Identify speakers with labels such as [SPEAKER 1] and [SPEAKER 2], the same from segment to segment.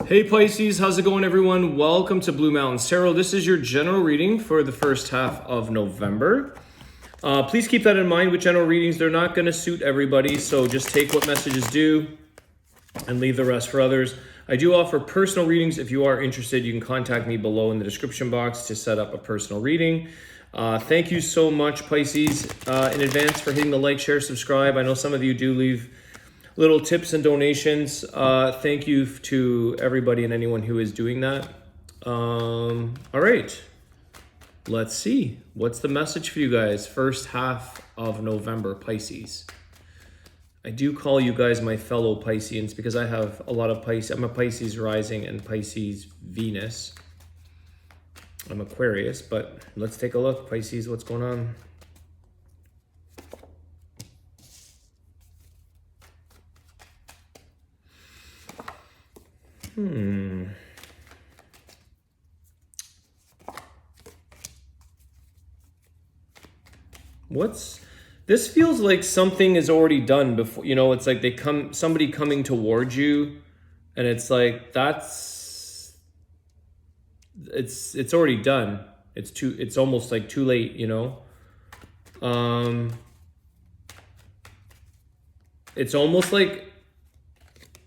[SPEAKER 1] Hey Pisces, how's it going everyone? Welcome to Blue Mountains Tarot. This is your general reading for the first half of November. Please keep that in mind with general readings. They're not going to suit everybody, so just take what messages do and leave the rest for others. I do offer personal readings. If you are interested, you can contact me below in the description box to set up a personal reading. Thank you so much, Pisces, in advance for hitting the like, share, subscribe. I know some of you do leave little tips and donations. Thank you to everybody and anyone who is doing that. All right, let's see. What's the message for you guys? First half of November, Pisces. I do call you guys my fellow Pisceans because I have a lot of Pisces. I'm a Pisces rising and Pisces Venus. I'm Aquarius, but let's take a look. Pisces, what's going on? This feels like something is already done before, you know, it's like somebody coming towards you and it's like, it's already done. It's almost like too late, you know? It's almost like,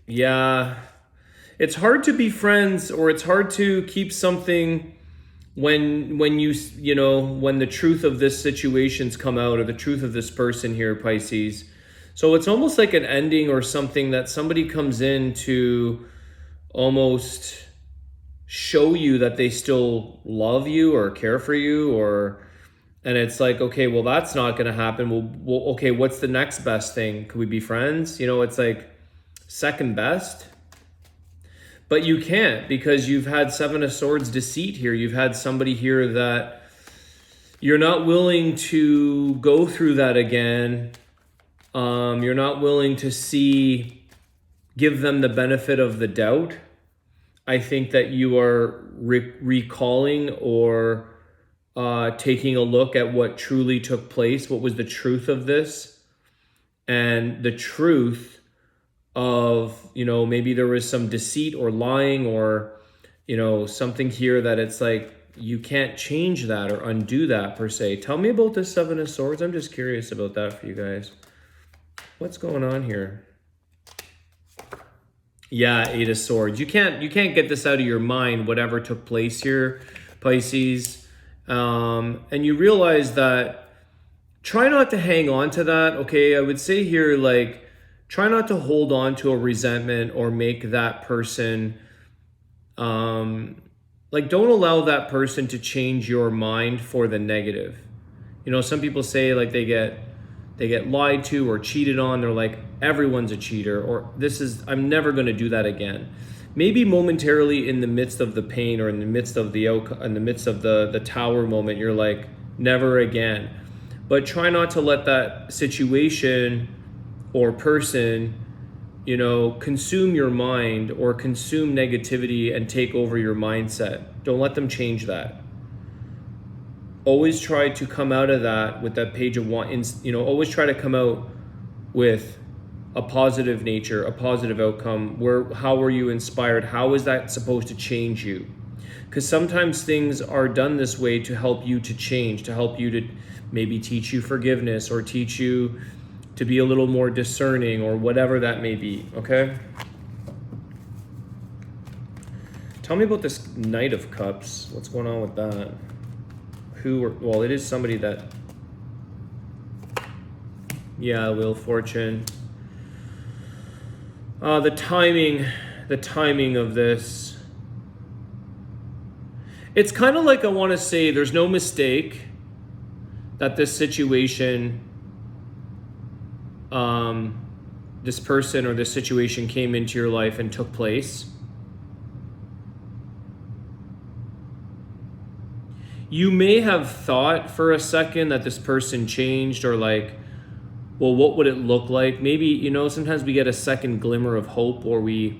[SPEAKER 1] yeah, it's hard to be friends, or it's hard to keep something when the truth of this situation's come out, or the truth of this person here, Pisces. So it's almost like an ending or something that somebody comes in to almost show you that they still love you or care for you, and it's like, okay, well, that's not going to happen. Well, okay, what's the next best thing? Could we be friends? You know, it's like second best. But you can't, because you've had Seven of Swords deceit here. You've had somebody here that you're not willing to go through that again. You're not willing to give them the benefit of the doubt. I think that you are recalling or taking a look at what truly took place. What was the truth of this? And the truth of, maybe there was some deceit or lying or, something here that it's like, you can't change that or undo that per se. Tell me about the Seven of Swords. I'm just curious about that for you guys. What's going on here? Yeah, Eight of Swords. You can't get this out of your mind, whatever took place here, Pisces. And you realize that, try not to hang on to that, okay? I would say here, like, try not to hold on to a resentment or make that person, don't allow that person to change your mind for the negative. Some people say like they get lied to or cheated on. They're like, everyone's a cheater, or I'm never going to do that again. Maybe momentarily in the midst of the pain or in the midst of the tower moment, you're like, never again. But try not to let that situation or person, consume your mind or consume negativity and take over your mindset. Don't let them change that. Always try to come out of that with that Page of Wands. Always try to come out with a positive nature, a positive outcome. How were you inspired? How is that supposed to change you? Because sometimes things are done this way to help you to change, to help you to maybe teach you forgiveness or teach you to be a little more discerning or whatever that may be, okay? Tell me about this Knight of Cups. What's going on with that? It is somebody that, yeah, Wheel of Fortune. The timing of this. It's kind of like, I want to say there's no mistake that this situation, this person or this situation came into your life and took place. You may have thought for a second that this person changed, or like, well, what would it look like? Maybe, sometimes we get a second glimmer of hope, or you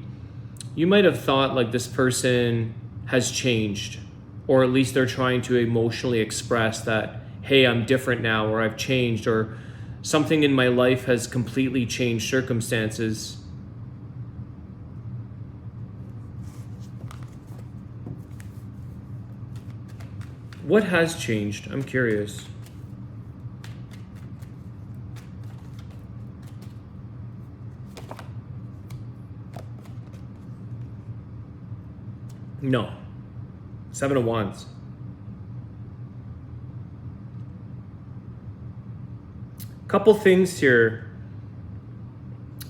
[SPEAKER 1] might have thought like this person has changed, or at least they're trying to emotionally express that, hey, I'm different now, or I've changed, or something in my life has completely changed circumstances. What has changed? I'm curious. No. 7 of Wands. Couple things here.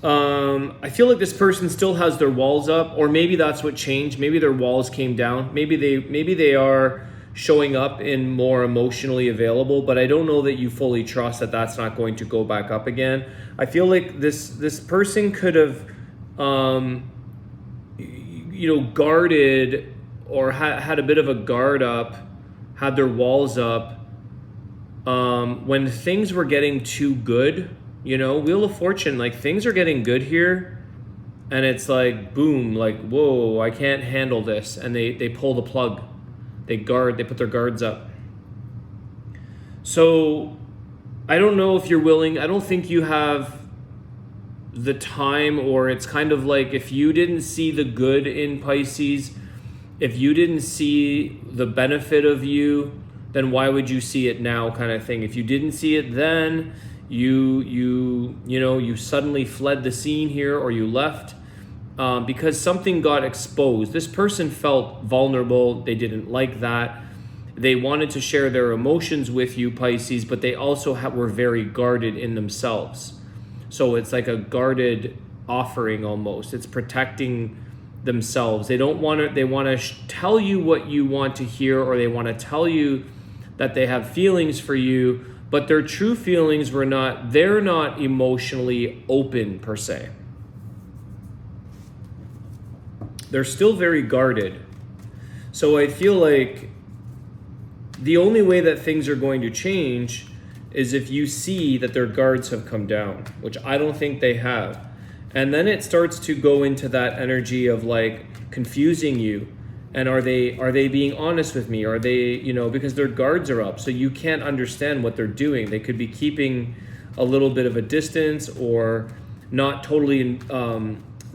[SPEAKER 1] I feel like this person still has their walls up, or maybe that's what changed. Maybe their walls came down. Maybe they are showing up in more emotionally available, but I don't know that you fully trust that that's not going to go back up again. I feel like this person could have guarded or had a bit of a guard up, had their walls up when things were getting too good. Wheel of Fortune, like things are getting good here, and it's like boom, like whoa, I can't handle this, and they pull the plug. They put their guards up. So I don't know if you're willing. I don't think you have the time, or it's kind of like if you didn't see the good in Pisces, if you didn't see the benefit of you, then why would you see it now, kind of thing. If you didn't see it then, you suddenly fled the scene here, or you left because something got exposed. This person felt vulnerable. They didn't like that. They wanted to share their emotions with you, Pisces, but they also were very guarded in themselves. So it's like a guarded offering almost. It's protecting themselves. They want to tell you what you want to hear, or they want to tell you that they have feelings for you, but their true feelings they're not emotionally open per se. They're still very guarded. So I feel like the only way that things are going to change is if you see that their guards have come down, which I don't think they have. And then it starts to go into that energy of like confusing you. And are they being honest with me? Are they, because their guards are up, so you can't understand what they're doing. They could be keeping a little bit of a distance, or not totally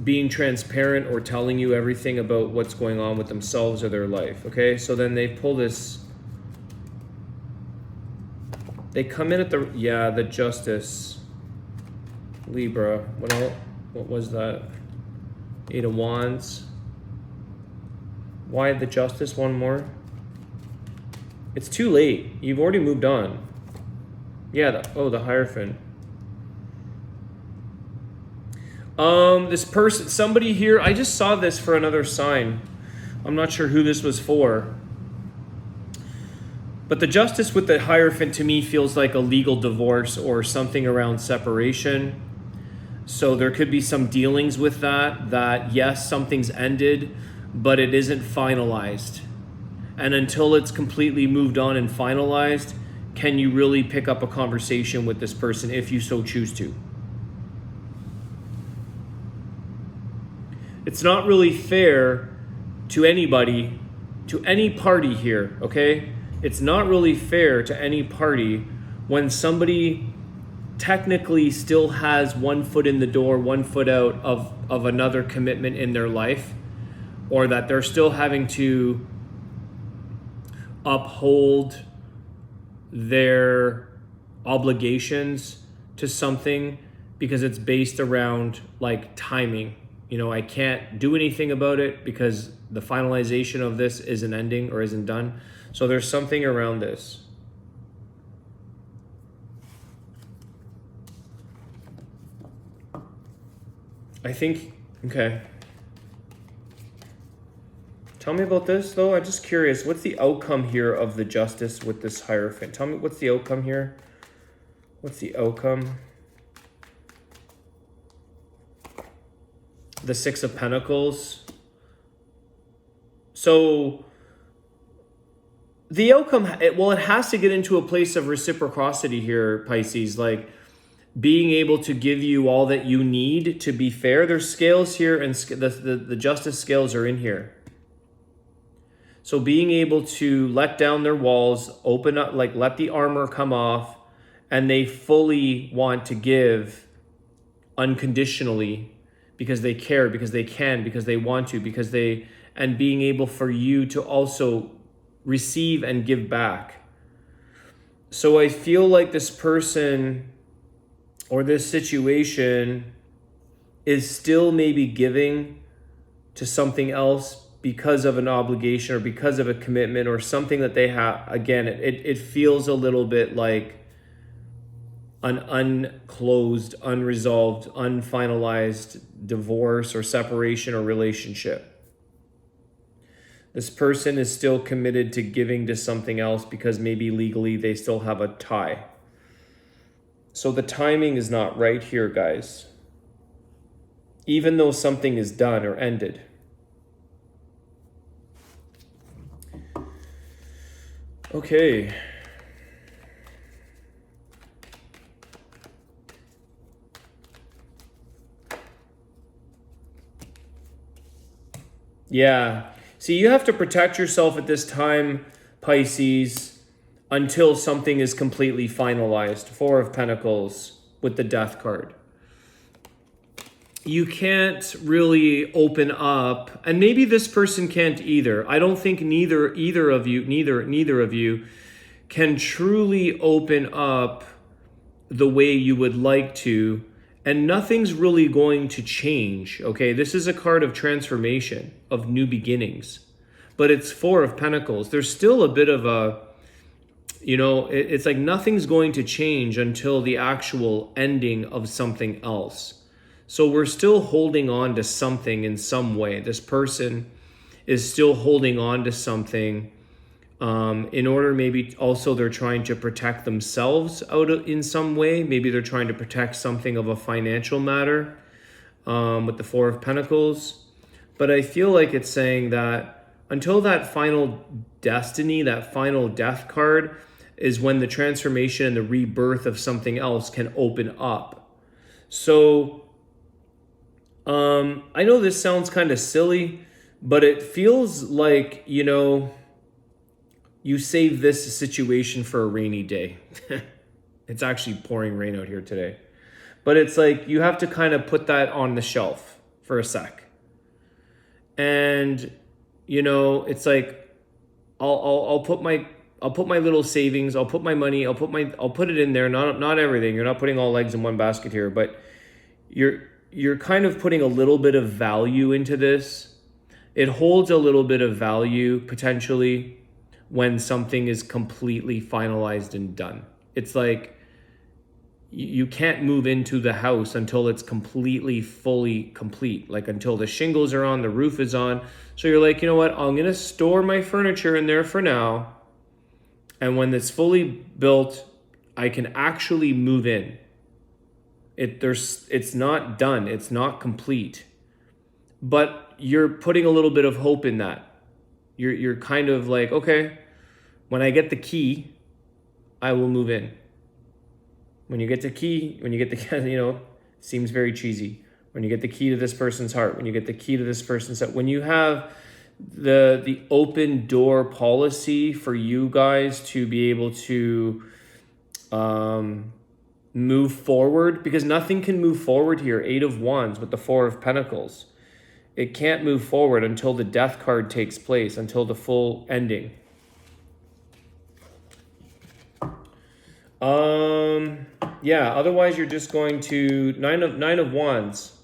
[SPEAKER 1] being transparent or telling you everything about what's going on with themselves or their life. Okay, so then they pull this. They come in at the Justice, Libra. What was that? 8 of Wands. Why the Justice? One more. It's too late. You've already moved on. Yeah, the Hierophant. This person, somebody here, I just saw this for another sign. I'm not sure who this was for. But the Justice with the Hierophant to me feels like a legal divorce or something around separation. So there could be some dealings with that yes, something's ended, but it isn't finalized. And until it's completely moved on and finalized, can you really pick up a conversation with this person if you so choose to? It's not really fair to anybody, to any party here, okay? It's not really fair to any party when somebody technically still has one foot in the door, one foot out of another commitment in their life, or that they're still having to uphold their obligations to something because it's based around like timing. I can't do anything about it because the finalization of this isn't ending or isn't done. So there's something around this. I think, okay. Tell me about this, though. I'm just curious. What's the outcome here of the Justice with this Hierophant? Tell me, what's the outcome here? What's the outcome? The Six of Pentacles. So the outcome, it has to get into a place of reciprocity here, Pisces. Like being able to give you all that you need to be fair. There's scales here, and the Justice scales are in here. So being able to let down their walls, open up, like let the armor come off, and they fully want to give unconditionally because they care, because they can, because they want to, and being able for you to also receive and give back. So I feel like this person or this situation is still maybe giving to something else because of an obligation or because of a commitment or something that they have. Again, it feels a little bit like an unclosed, unresolved, unfinalized divorce or separation or relationship. This person is still committed to giving to something else because maybe legally they still have a tie. So the timing is not right here, guys. Even though something is done or ended. Okay. Yeah. See, you have to protect yourself at this time, Pisces, until something is completely finalized. Four of Pentacles with the Death card. You can't really open up, and maybe this person can't either. I don't think neither of you can truly open up the way you would like to, and nothing's really going to change. Okay, this is a card of transformation, of new beginnings, but it's Four of Pentacles. There's still a bit of a, it's like nothing's going to change until the actual ending of something else. So we're still holding on to something in some way. This person is still holding on to something in order, maybe also they're trying to protect themselves in some way. Maybe they're trying to protect something of a financial matter with the Four of Pentacles. But I feel like it's saying that until that final destiny, that final death card, is when the transformation and the rebirth of something else can open up. So I know this sounds kind of silly, but it feels like, you save this situation for a rainy day. It's actually pouring rain out here today. But it's like you have to kind of put that on the shelf for a sec. And, it's like I'll put my little savings, I'll put my money, I'll put it in there, not everything. You're not putting all eggs in one basket here, but you're kind of putting a little bit of value into this. It holds a little bit of value potentially when something is completely finalized and done. It's like you can't move into the house until it's completely, fully complete. Like until the shingles are on, the roof is on. So you're like, you know what? I'm going to store my furniture in there for now. And when it's fully built, I can actually move in. It's not done. It's not complete. But you're putting a little bit of hope in that. You're kind of like, okay, when I get the key, I will move in. When you get the key, seems very cheesy. When you get the key to this person's heart, when you get the key to this person's heart, when you have the open door policy for you guys to be able to move forward, because nothing can move forward here. Eight of Wands with the Four of Pentacles. It can't move forward until the Death card takes place, until the full ending. Yeah, otherwise you're just going to Nine of Wands.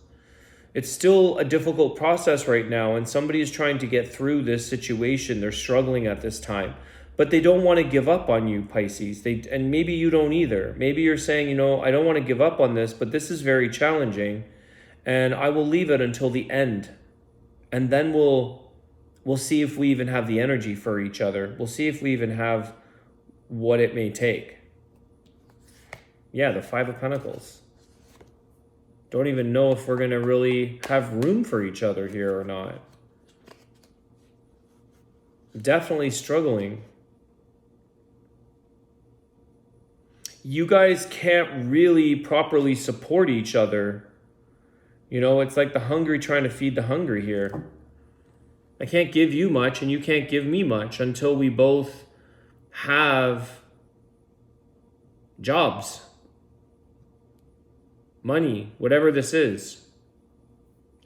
[SPEAKER 1] It's still a difficult process right now, and somebody is trying to get through this situation. They're struggling at this time, but they don't want to give up on you, Pisces. And maybe you don't either. Maybe you're saying, I don't want to give up on this, but this is very challenging, and I will leave it until the end. And then we'll see if we even have the energy for each other. We'll see if we even have what it may take. Yeah, the Five of Pentacles. Don't even know if we're going to really have room for each other here or not. Definitely struggling. You guys can't really properly support each other. It's like the hungry trying to feed the hungry here. I can't give you much and you can't give me much until we both have jobs, money, whatever this is.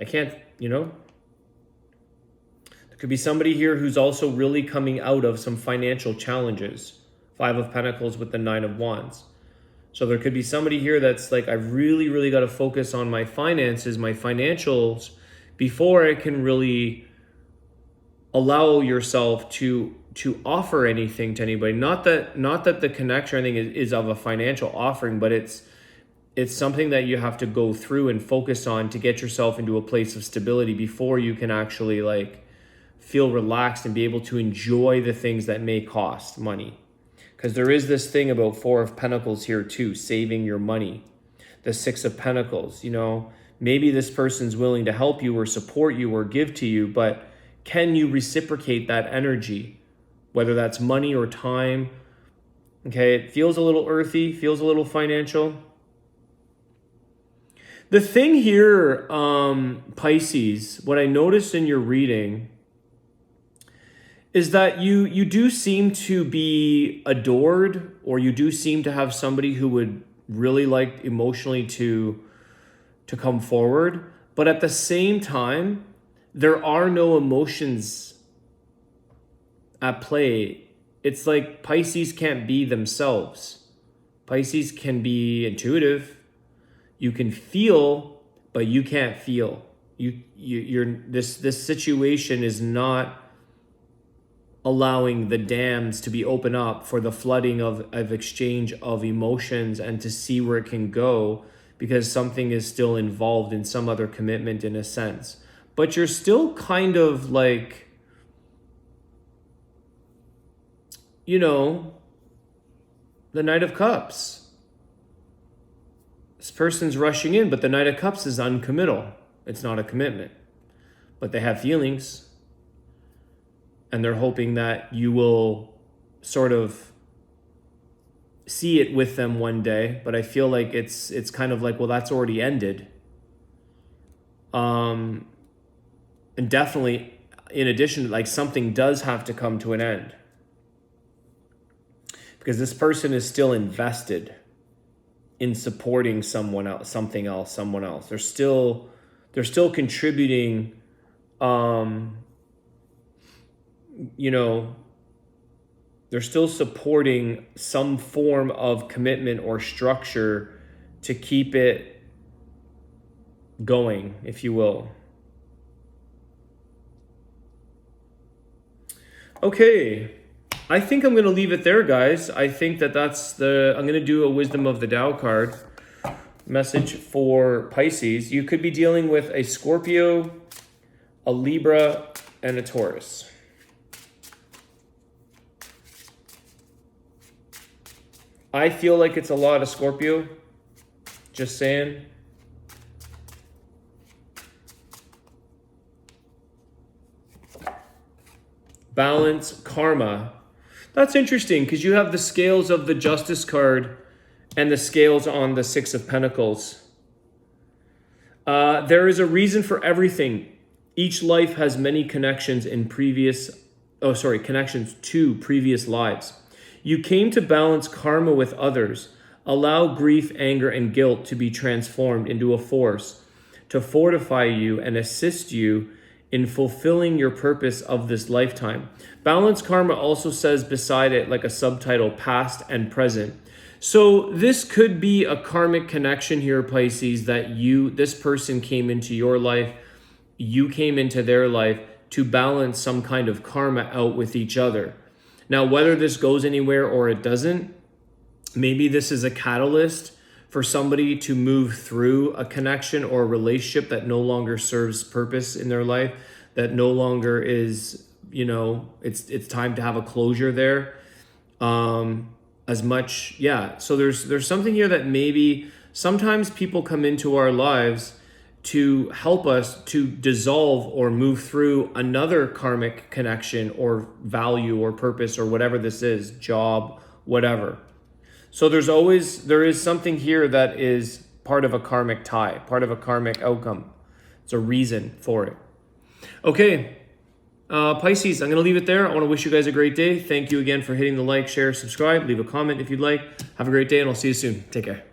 [SPEAKER 1] I can't, The Could be somebody here who's also really coming out of some financial challenges. 5 of Pentacles with the 9 of Wands. So there could be somebody here that's like, I really, really got to focus on my finances, my financials, before I can really allow yourself to offer anything to anybody. Not that the connection, I think, is of a financial offering, but it's something that you have to go through and focus on to get yourself into a place of stability before you can actually like feel relaxed and be able to enjoy the things that may cost money. Because there is this thing about 4 of Pentacles here too, saving your money. The 6 of Pentacles, you know, maybe this person's willing to help you or support you or give to you, but can you reciprocate that energy? Whether that's money or time. Okay, it feels a little earthy, feels a little financial. The thing here, Pisces, what I noticed in your reading is that you do seem to be adored, or you do seem to have somebody who would really like emotionally to come forward. But at the same time, there are no emotions at play. It's like Pisces can't be themselves. Pisces can be intuitive. You can feel, but you can't feel. This situation is not allowing the dams to be open up for the flooding of exchange of emotions and to see where it can go, because something is still involved in some other commitment in a sense. But you're still kind of like, you know, the Knight of Cups. This person's rushing in, but the Knight of Cups is uncommittal. It's not a commitment. But they have feelings. And they're hoping that you will sort of see it with them one day. But I feel like it's kind of like, well, that's already ended. And definitely, in addition, like something does have to come to an end. Because this person is still invested in supporting someone else, something else, someone else. They're still contributing, you know, they're still supporting some form of commitment or structure to keep it going, if you will. Okay. I think I'm going to leave it there, guys. I think I'm going to do a Wisdom of the Tao card message for Pisces. You could be dealing with a Scorpio, a Libra, and a Taurus. I feel like it's a lot of Scorpio. Just saying. Balance, karma. That's interesting because you have the scales of the Justice card and the scales on the 6 of Pentacles. There is a reason for everything. Each life has many connections connections to previous lives. You came to balance karma with others. Allow grief, anger, and guilt to be transformed into a force to fortify you and assist you in fulfilling your purpose of this lifetime. Balance karma also says beside it, like a subtitle, past and present. So this could be a karmic connection here, Pisces, that this person came into your life, you came into their life to balance some kind of karma out with each other. Now, whether this goes anywhere or it doesn't, maybe this is a catalyst for somebody to move through a connection or a relationship that no longer serves purpose in their life, that no longer is, you know, it's time to have a closure there. As much, yeah. So there's something here that maybe sometimes people come into our lives to help us to dissolve or move through another karmic connection or value or purpose or whatever this is, job, whatever. So there is something here that is part of a karmic tie, part of a karmic outcome. It's a reason for it. Okay, Pisces, I'm going to leave it there. I want to wish you guys a great day. Thank you again for hitting the like, share, subscribe, leave a comment if you'd like. Have a great day, and I'll see you soon. Take care.